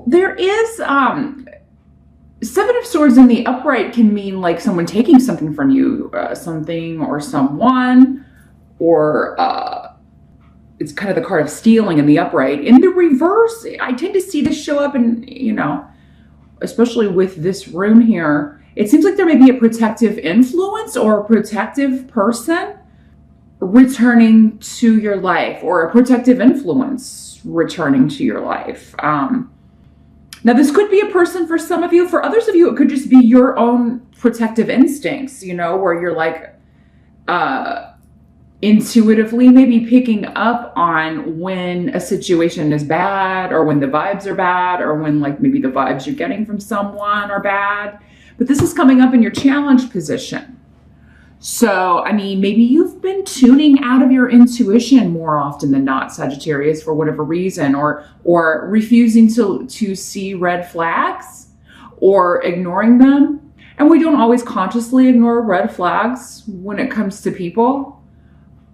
there is, Seven of Swords in the upright can mean like someone taking something from you, something or someone, or it's kind of the card of stealing in the upright. In the reverse, I tend to see this show up in, especially with this rune here, it seems like there may be a protective influence or a protective person returning to your life, or a protective influence returning to your life. Now, this could be a person for some of you. For others of you, it could just be your own protective instincts, where you're like intuitively maybe picking up on when a situation is bad, or when the vibes are bad, or when like maybe the vibes you're getting from someone are bad. But this is coming up in your challenge position. So, I mean, maybe you've been tuning out of your intuition more often than not, Sagittarius, for whatever reason, or refusing to see red flags or ignoring them. And we don't always consciously ignore red flags when it comes to people.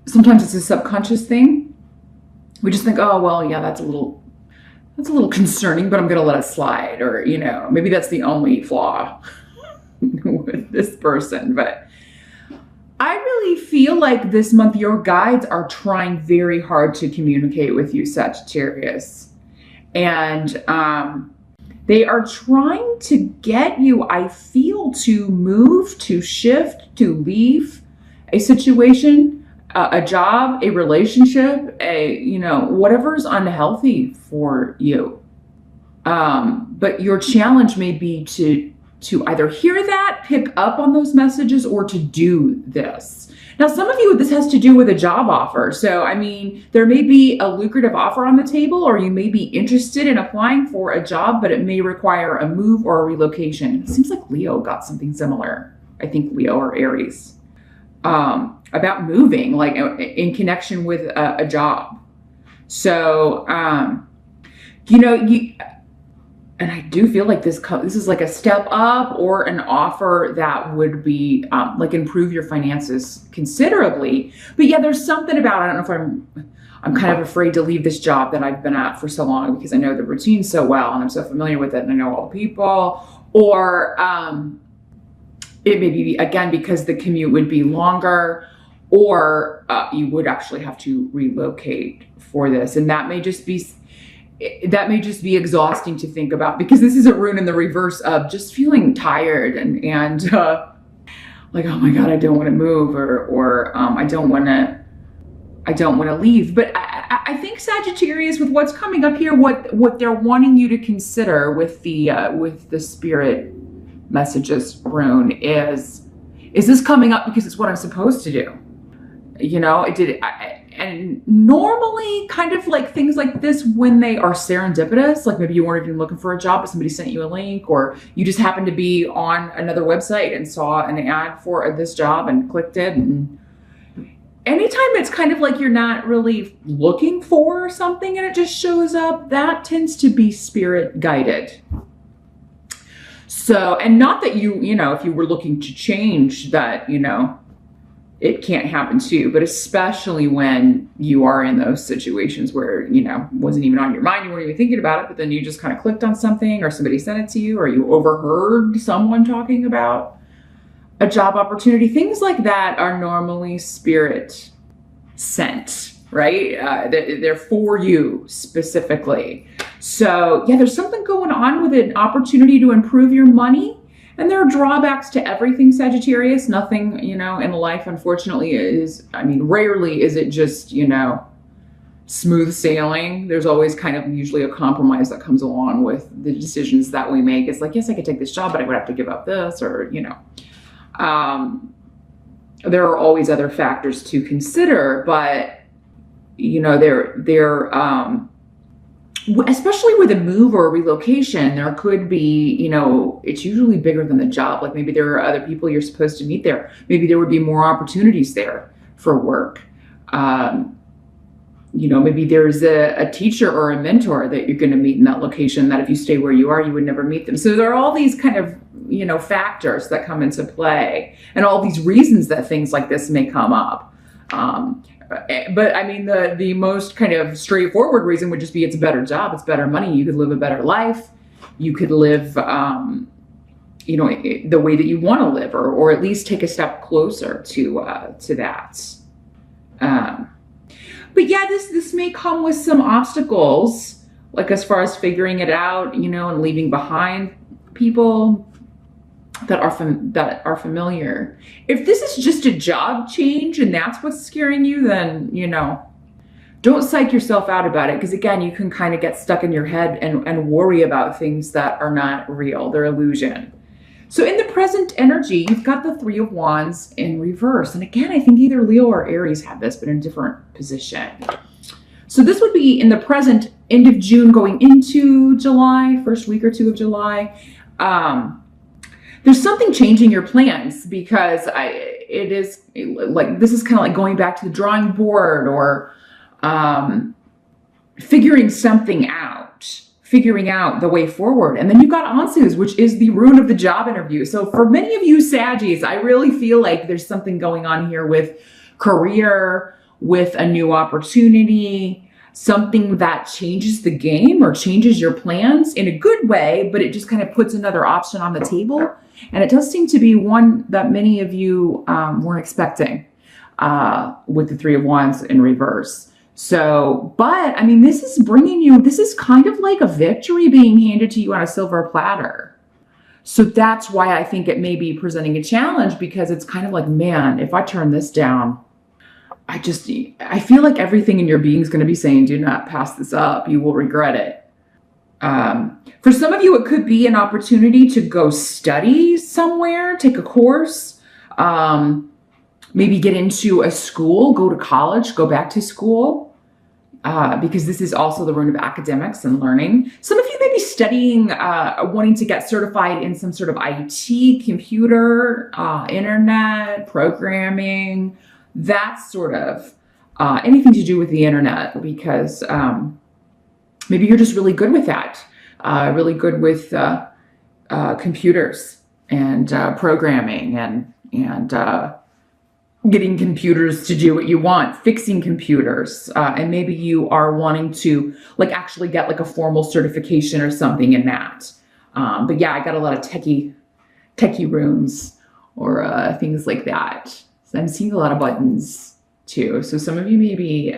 Sometimes it's a subconscious thing. We just think, oh, well, yeah, that's a little concerning, but I'm going to let it slide. Or, maybe that's the only flaw with this person. But I really feel like this month your guides are trying very hard to communicate with you, Sagittarius. And they are trying to get you, I feel, to move, to shift, to leave a situation, a job, a relationship, whatever's unhealthy for you. But your challenge may be to either hear that, pick up on those messages, or to do this. Now, some of you, this has to do with a job offer. So, I mean, there may be a lucrative offer on the table, or you may be interested in applying for a job, but it may require a move or a relocation. It seems like Leo got something similar. I think Leo or Aries. About moving, like in connection with a job. So, and I do feel like this is like a step up or an offer that would be like improve your finances considerably. But yeah, there's something about, I don't know if I'm kind of afraid to leave this job that I've been at for so long because I know the routine so well and I'm so familiar with it and I know all the people. Or it may be, again, because the commute would be longer, or you would actually have to relocate for this. And that may just be exhausting to think about, because this is a rune in the reverse of just feeling tired and like, oh my God, I don't want to move, or I don't want to leave. But I think, Sagittarius, with what's coming up here, what they're wanting you to consider with the spirit messages rune is this coming up because it's what I'm supposed to do? And normally kind of like things like this, when they are serendipitous, like maybe you weren't even looking for a job, but somebody sent you a link, or you just happened to be on another website and saw an ad for this job and clicked it. And anytime it's kind of like you're not really looking for something and it just shows up, that tends to be spirit guided. So, and not that if you were looking to change that, it can't happen to you, but especially when you are in those situations where, wasn't even on your mind, you weren't even thinking about it, but then you just kind of clicked on something, or somebody sent it to you, or you overheard someone talking about a job opportunity. Things like that are normally spirit sent, right? They're for you specifically. So yeah, there's something going on with an opportunity to improve your money. And there are drawbacks to everything, Sagittarius. Nothing, in life, unfortunately, rarely is it just, smooth sailing. There's always kind of usually a compromise that comes along with the decisions that we make. It's like, yes, I could take this job, but I would have to give up this, or, there are always other factors to consider, but, especially with a move or a relocation, there could be, it's usually bigger than the job. Like maybe there are other people you're supposed to meet there. Maybe there would be more opportunities there for work. Maybe there's a teacher or a mentor that you're going to meet in that location that if you stay where you are, you would never meet them. So there are all these kind of, factors that come into play, and all these reasons that things like this may come up. But I mean, the most kind of straightforward reason would just be it's a better job, it's better money, you could live a better life, you could live, you know, the way that you want to live, or at least take a step closer to that. But yeah, this may come with some obstacles, like as far as figuring it out, you know, and leaving behind people that are familiar. If this is just a job change and that's what's scaring you, then, you know, don't psych yourself out about it. Because again, you can kind of get stuck in your head and worry about things that are not real. They're illusion. So in the present energy, you've got the Three of Wands in reverse. And again, I think either Leo or Aries have this, but in a different position. So this would be in the present, end of June going into July, first week or two of July. There's something changing your plans, because it is like, this is kind of like going back to the drawing board, or figuring something out, figuring out the way forward. And then you've got Ansus, which is the rune of the job interview. So for many of you Saggies, I really feel like there's something going on here with career, with a new opportunity, something that changes the game or changes your plans in a good way, but it just kind of puts another option on the table. And it does seem to be one that many of you weren't expecting with the Three of Wands in reverse. So, but I mean, this is bringing you, this is kind of like a victory being handed to you on a silver platter. So that's why I think it may be presenting a challenge, because it's kind of like, man, if I turn this down, I feel like everything in your being is going to be saying, do not pass this up. You will regret it. For some of you, it could be an opportunity to go study somewhere, take a course, maybe get into a school, go to college, go back to school, because this is also the rune of academics and learning. Some of you may be studying, wanting to get certified in some sort of IT, computer, internet, programming, that sort of, anything to do with the internet, because maybe you're just really good with that, really good with computers and programming and getting computers to do what you want, fixing computers. And maybe you are wanting to like actually get like a formal certification or something in that. But yeah, I got a lot of techie runes or things like that. So I'm seeing a lot of buttons too. So some of you may be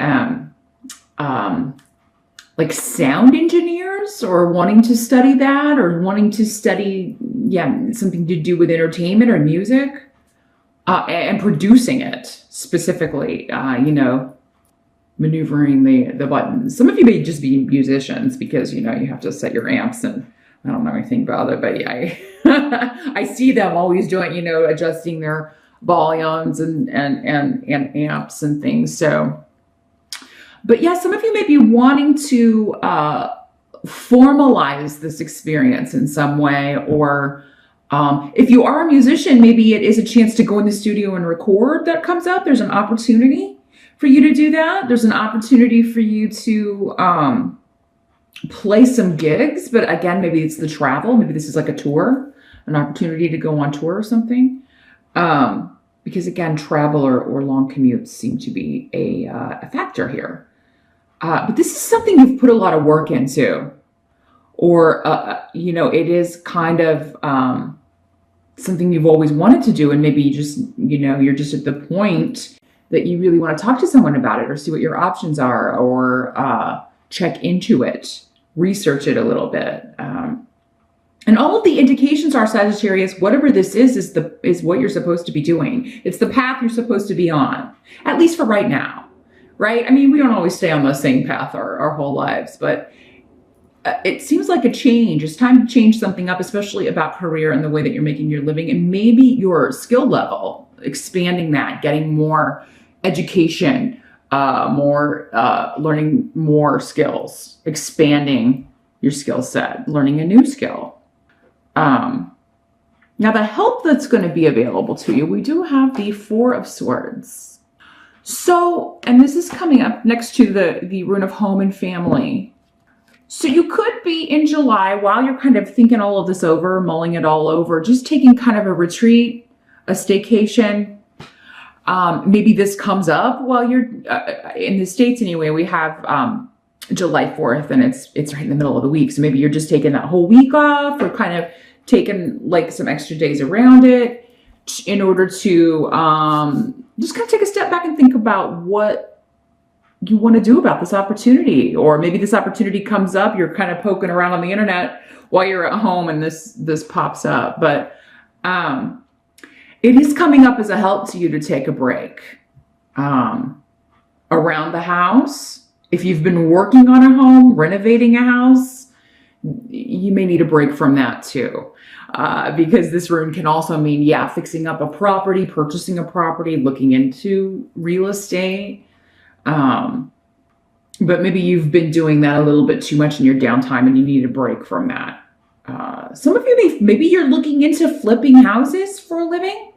like sound engineers, or wanting to study that, or wanting to study, yeah, something to do with entertainment or music, and producing it specifically, you know, maneuvering the buttons. Some of you may just be musicians, because, you know, you have to set your amps, and I don't know anything about it, but yeah, I see them always doing, you know, adjusting their volumes and amps and things. So, but yeah, some of you may be wanting to formalize this experience in some way, or if you are a musician, maybe it is a chance to go in the studio and record that comes up. There's an opportunity for you to do that. There's an opportunity for you to play some gigs, but again, maybe it's the travel. Maybe this is like a tour, an opportunity to go on tour or something. Because again, travel or long commutes seem to be a factor here. But this is something you've put a lot of work into, or, you know, it is kind of something you've always wanted to do. And maybe you just, you know, you're just at the point that you really want to talk to someone about it, or see what your options are, or check into it, research it a little bit. And all of the indications are, Sagittarius, whatever this is what you're supposed to be doing. It's the path you're supposed to be on, at least for right now, right? I mean, we don't always stay on the same path our whole lives, but it seems like a change. It's time to change something up, especially about career and the way that you're making your living, and maybe your skill level, expanding that, getting more education, learning more skills, expanding your skill set, learning a new skill. Now the help that's going to be available to you, we do have the Four of Swords. So, and this is coming up next to the rune of home and family. So you could be in July, while you're kind of thinking all of this over, mulling it all over, just taking kind of a retreat, a staycation, Maybe this comes up while you're in the States anyway. We have July 4th and it's right in the middle of the week. So maybe you're just taking that whole week off or kind of taking like some extra days around it in order to just kind of take a step back and think about what you want to do about this opportunity. Or maybe this opportunity comes up, you're kind of poking around on the internet while you're at home and this pops up. But it is coming up as a help to you to take a break around the house. If you've been working on a home, renovating a house, you may need a break from that too. Because this rune can also mean, yeah, fixing up a property, purchasing a property, looking into real estate. But maybe you've been doing that a little bit too much in your downtime and you need a break from that. Some of you maybe you're looking into flipping houses for a living.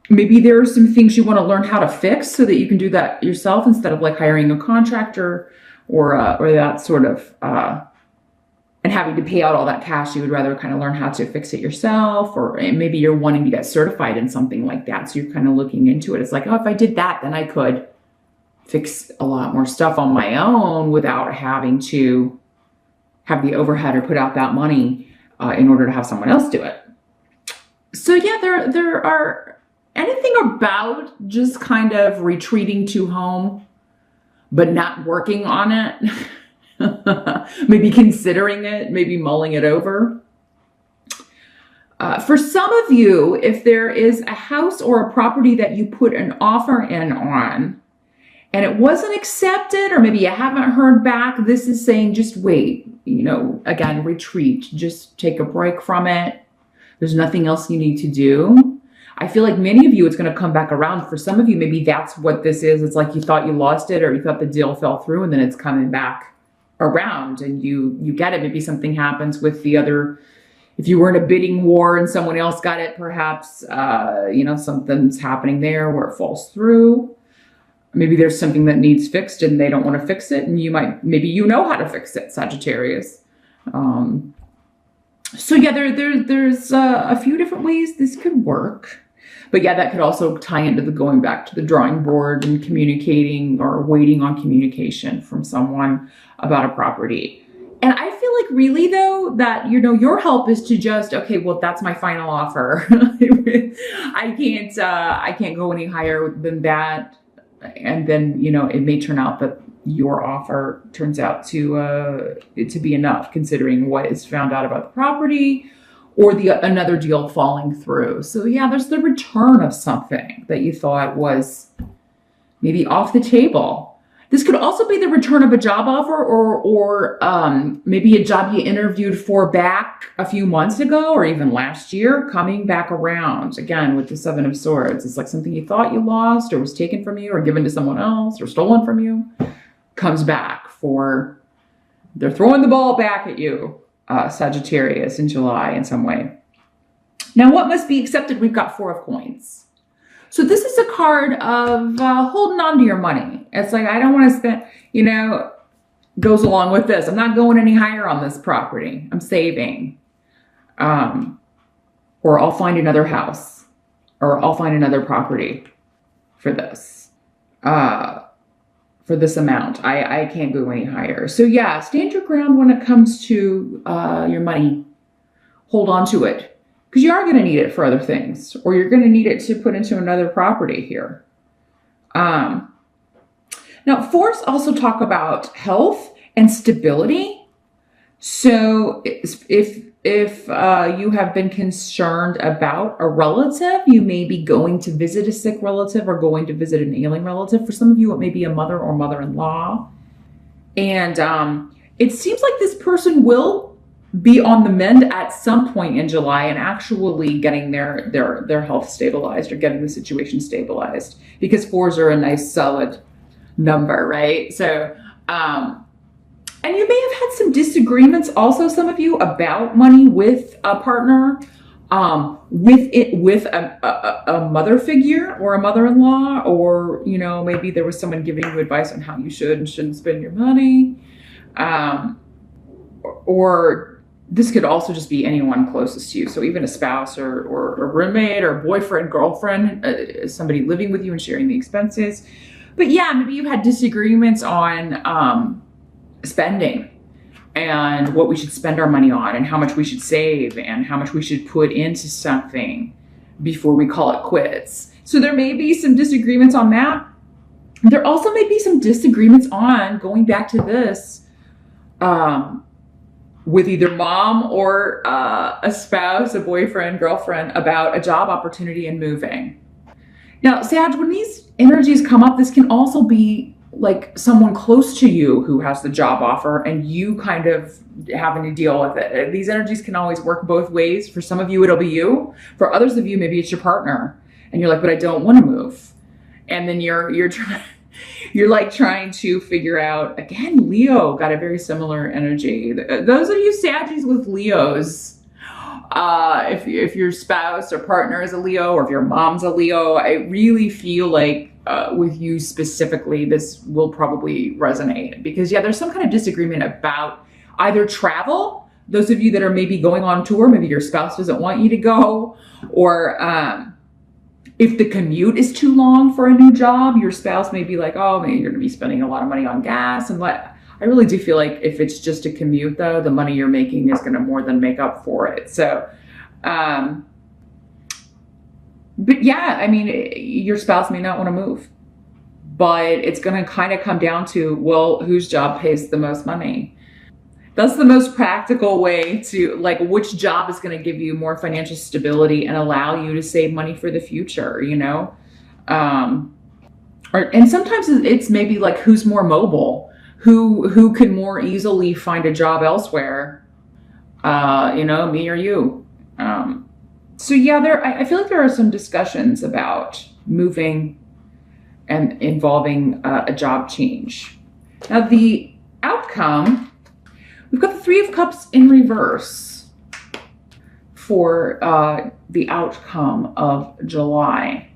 Maybe there are some things you want to learn how to fix so that you can do that yourself instead of like hiring a contractor or that sort of, and having to pay out all that cash. You would rather kind of learn how to fix it yourself, or maybe you're wanting to get certified in something like that. So you're kind of looking into it. It's like, oh, if I did that, then I could fix a lot more stuff on my own without having to have the overhead or put out that money in order to have someone else do it. So yeah, there are anything about just kind of retreating to home, but not working on it, maybe considering it, maybe mulling it over. For some of you, if there is a house or a property that you put an offer in on and it wasn't accepted, or maybe you haven't heard back, this is saying just wait, again, retreat, just take a break from it. There's nothing else you need to do. I feel like many of you, it's going to come back around. For some of you, maybe that's what this is. It's like you thought you lost it or you thought the deal fell through and then it's coming back around and you get it. Maybe something happens with the other. If you were in a bidding war and someone else got it, perhaps, something's happening there where it falls through. Maybe there's something that needs fixed and they don't want to fix it. And maybe you know how to fix it, Sagittarius. So yeah, there's a few different ways this could work. But yeah, that could also tie into the going back to the drawing board and communicating or waiting on communication from someone about a property. And I feel like really though that, your help is to just, okay, well, that's my final offer. I can't go any higher than that. And then, it may turn out that your offer turns out to be enough considering what is found out about the property or another deal falling through. So yeah, there's the return of something that you thought was maybe off the table. This could also be the return of a job offer or maybe a job you interviewed for back a few months ago or even last year coming back around. Again, with the Seven of Swords, it's like something you thought you lost or was taken from you or given to someone else or stolen from you comes back they're throwing the ball back at you, Sagittarius, in July in some way. Now, what must be accepted? We've got Four of Coins. So this is a card of holding on to your money. It's like, I don't want to spend, goes along with this. I'm not going any higher on this property. I'm saving. Or I'll find another house. Or I'll find another property for this. For this amount. I can't go any higher. So yeah, stand your ground when it comes to your money. Hold on to it. Because you are going to need it for other things. Or you're going to need it to put into another property here. Now, fours also talk about health and stability. So if you have been concerned about a relative, you may be going to visit a sick relative or going to visit an ailing relative. For some of you, it may be a mother or mother-in-law. And it seems like this person will be on the mend at some point in July and actually getting their health stabilized or getting the situation stabilized, because fours are a nice solid number, right? So, and you may have had some disagreements also, some of you, about money with a partner, with a mother figure or a mother-in-law, or, maybe there was someone giving you advice on how you should and shouldn't spend your money, or this could also just be anyone closest to you. So even a spouse or a roommate or boyfriend, girlfriend, somebody living with you and sharing the expenses. But yeah, maybe you've had disagreements on spending and what we should spend our money on and how much we should save and how much we should put into something before we call it quits. So there may be some disagreements on that. There also may be some disagreements on going back to this with either mom or a spouse, a boyfriend, girlfriend about a job opportunity and moving. Now, Sag, when these energies come up, this can also be like someone close to you who has the job offer and you kind of having to deal with it. These energies can always work both ways. For some of you, it'll be you. For others of you, maybe it's your partner. And you're like, but I don't want to move. And then you're like trying to figure out, again, Leo got a very similar energy. Those of you Saggies with Leos, if your spouse or partner is a Leo or if your mom's a Leo, I really feel like with you specifically, this will probably resonate because yeah, there's some kind of disagreement about either travel, those of you that are maybe going on tour, maybe your spouse doesn't want you to go, or if the commute is too long for a new job, your spouse may be like, oh, maybe you're going to be spending a lot of money on gas. And what I really do feel like if it's just a commute, though, the money you're making is going to more than make up for it. So, but yeah, I mean, your spouse may not want to move, but it's going to kind of come down to, well, whose job pays the most money? That's the most practical way to, like, which job is going to give you more financial stability and allow you to save money for the future, you know? And sometimes it's maybe like who's more mobile, who can more easily find a job elsewhere, you know, me or you. So yeah, I feel like there are some discussions about moving and involving a job change. Now the outcome, we've got the Three of Cups in reverse for the outcome of July.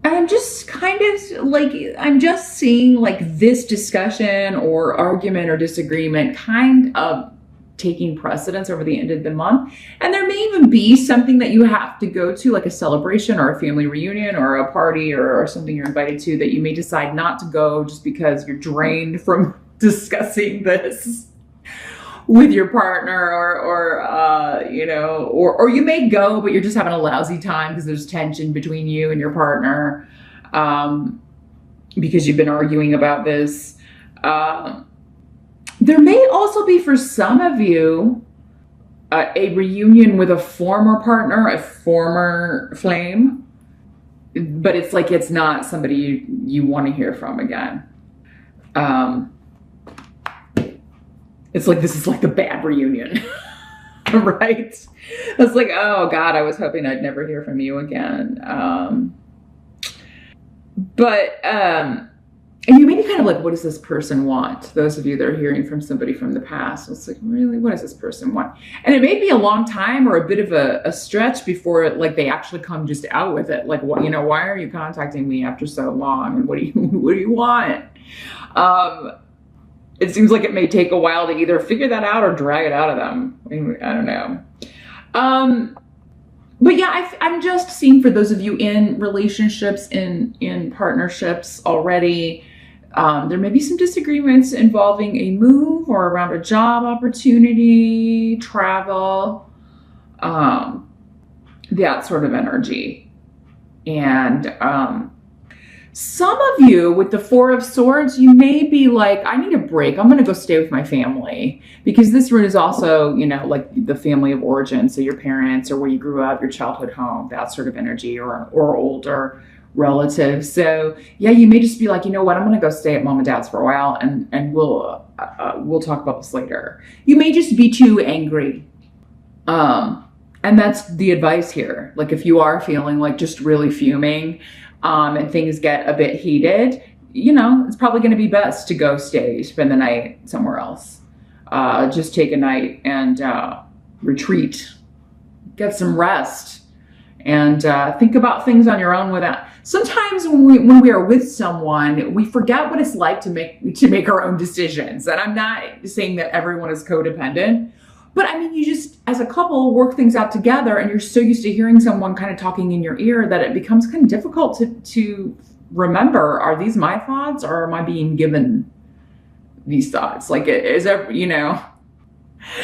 And I'm just kind of like, I'm just seeing like this discussion or argument or disagreement kind of taking precedence over the end of the month. And there may even be something that you have to go to, like a celebration or a family reunion or a party or something you're invited to that you may decide not to go just because you're drained from discussing this with your partner or you know, or you may go, but you're just having a lousy time because there's tension between you and your partner because you've been arguing about this. There may also be, for some of you, a reunion with a former partner, a former flame, but it's like it's not somebody you want to hear from again. It's like, this is like the bad reunion, right? It's like, oh God, I was hoping I'd never hear from you again. And you may be kind of like, what does this person want? Those of you that are hearing from somebody from the past, it's like, really, what does this person want? And it may be a long time or a bit of a stretch before like they actually come just out with it. Like, what, you know, why are you contacting me after so long? And what do you want? It seems like it may take a while to either figure that out or drag it out of them. I mean, I don't know. But yeah, I'm just seeing for those of you in relationships, in partnerships already, there may be some disagreements involving a move or around a job opportunity, travel, that sort of energy. And some of you with the Four of Swords, you may be like, I need a break. I'm going to go stay with my family, because this root is also, you know, like the family of origin. So your parents or where you grew up, your childhood home, that sort of energy, or older relatives. So yeah, you may just be like, you know what, I'm going to go stay at mom and dad's for a while, and we'll talk about this later. You may just be too angry. And that's the advice here. Like if you are feeling like just really fuming, and things get a bit heated, you know, it's probably going to be best to go spend the night somewhere else. Just take a night and retreat, get some rest, and think about things on your own without. Sometimes when we are with someone, we forget what it's like to make our own decisions. And I'm not saying that everyone is codependent, But I mean, you just, as a couple, work things out together, and you're so used to hearing someone kind of talking in your ear that it becomes kind of difficult to remember, are these my thoughts, or am I being given these thoughts? Like, is that, you know,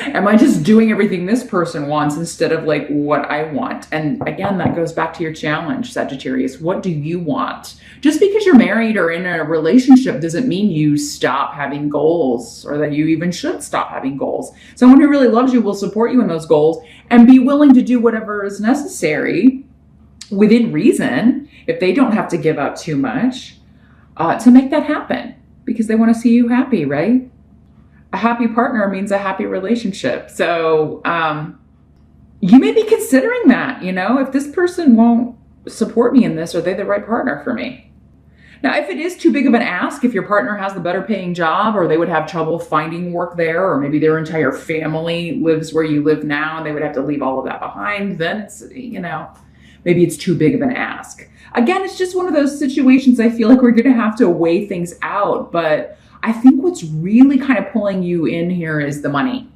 am I just doing everything this person wants instead of like what I want? And again, that goes back to your challenge, Sagittarius. What do you want? Just because you're married or in a relationship doesn't mean you stop having goals, or that you even should stop having goals. Someone who really loves you will support you in those goals and be willing to do whatever is necessary within reason, if they don't have to give up too much, to make that happen, because they want to see you happy, right? A happy partner means a happy relationship. So you may be considering that, you know, if this person won't support me in this, are they the right partner for me? Now, if it is too big of an ask, if your partner has the better paying job, or they would have trouble finding work there, or maybe their entire family lives where you live now and they would have to leave all of that behind, then it's, you know, maybe it's too big of an ask. Again, it's just one of those situations I feel like we're going to have to weigh things out. But I think what's really kind of pulling you in here is the money.